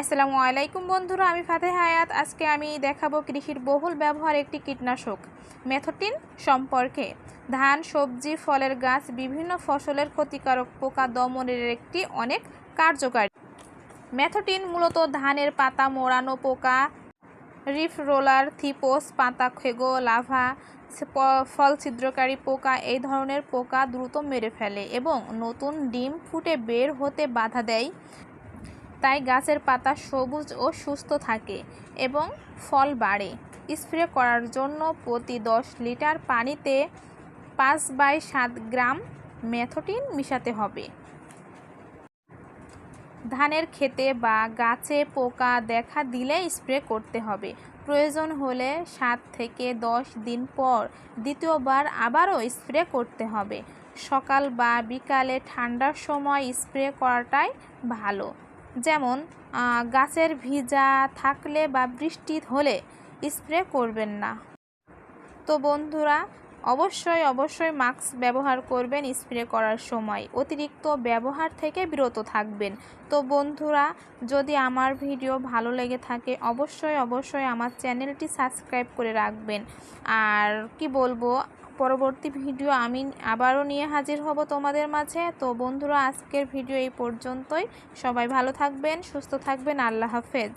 আসসালামু আলাইকুম বন্ধুরা, আমি ফাতেহা হায়াত। আজকে আমি দেখাবো কৃষির বহুল ব্যবহার একটি কীটনাশক মেথোটিন সম্পর্কে। ধান, সবজি, ফলের গাছ, বিভিন্ন ফসলের ক্ষতিকারক পোকা দমনের একটি অনেক কার্যকারী। মেথোটিন মূলত ধানের পাতা মোড়ানো পোকা, রিফ রোলার, থিপোস, পাতা খেগো, লাভা, ফল ছিদ্রকারী পোকা এই ধরনের পোকা দ্রুত মেরে ফেলে এবং নতুন ডিম ফুটে বের হতে বাধা দেয়। তাই গাছের পাতা সবুজ ও সুস্থ থাকে এবং ফল বাড়ে। স্প্রে করার জন্য প্রতি 10 লিটার পানিতে 5/7 গ্রাম মেথোটিন মিশাতে হবে। ধানের ক্ষেতে বা গাছে পোকা দেখা দিলে স্প্রে করতে হবে। প্রয়োজন হলে 7 থেকে 10 দিন পর দ্বিতীয়বার আবারও স্প্রে করতে হবে। সকাল বা বিকালে ঠান্ডার সময় স্প্রে করাটাই ভালো। যেমন গাছের ভিজা থাকলে বা বৃষ্টি হলে স্প্রে করবেন না। তো বন্ধুরা, অবশ্যই মাস্ক ব্যবহার করবেন স্প্রে করার সময়। অতিরিক্ত ব্যবহার থেকে বিরত থাকবেন। তো বন্ধুরা, যদি আমার ভিডিও ভালো লেগে থাকে অবশ্যই আমার চ্যানেলটি সাবস্ক্রাইব করে রাখবেন। আর কি বলবো, পরবর্তী ভিডিও আমি আবারও নিয়ে হাজির হব তোমাদের মাঝে। তো বন্ধুরা, আজকের ভিডিও এই পর্যন্তই। সবাই ভালো থাকবেন, সুস্থ থাকবেন। আল্লাহ হাফেজ।